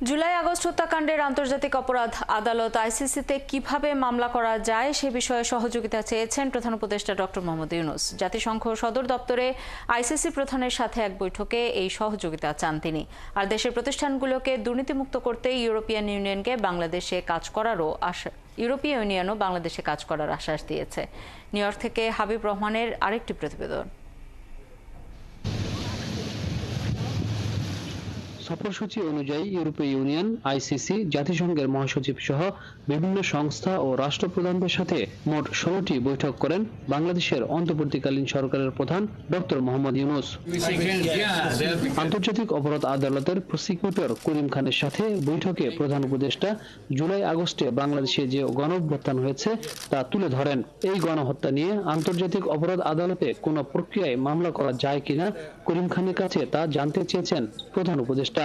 July August হত্যাকাণ্ডের আন্তর্জাতিক অপরাধ আদালত আইসিসিতে কিভাবে মামলা করা যায় সে বিষয়ে সহযোগিতা চেয়েছেন প্রধান উপদেষ্টা ডক্টর মোহাম্মদ ইউনূস। জাতিসংঘ সদর দপ্তরে আইসিসি প্রধানের সাথে এক বৈঠকে এই সহযোগিতা চান তিনি। আর দেশের প্রতিষ্ঠানগুলোকে দুর্নীতিমুক্ত করতে ইউরোপিয়ান ইউনিয়নও বাংলাদেশে কাজ করার আশ্বাস দিয়েছে। নিউ ইয়র্ক থেকে হাবিব রহমানের আরেকটি প্রতিবেদন। সফরসূচি অনুযায়ী ইউরোপীয় ইউনিয়ন, আইসিসি, জাতিসংঘের মহাসচিব সহ বিভিন্ন সংস্থা ও রাষ্ট্রপ্রধানদের সাথে মোট 16টি বৈঠক করেন বাংলাদেশের অন্তর্বর্তীকালীন সরকারের প্রধান ডক্টর মোহাম্মদ ইউনূস। আন্তর্জাতিক অপরাধ আদালতের প্রসিকিউটর করিম খানের সাথে বৈঠকে প্রধান উপদেষ্টা জুলাই আগস্টে বাংলাদেশে যে গণঅভ্যুত্থান হয়েছে তা তুলে ধরেন। এই গণহত্যা নিয়ে আন্তর্জাতিক অপরাধ আদালতে কোনো প্রক্রিয়ায় মামলা করা যায় কিনা করিম খানের কাছে তা জানতে চেয়েছেন প্রধান উপদেষ্টা।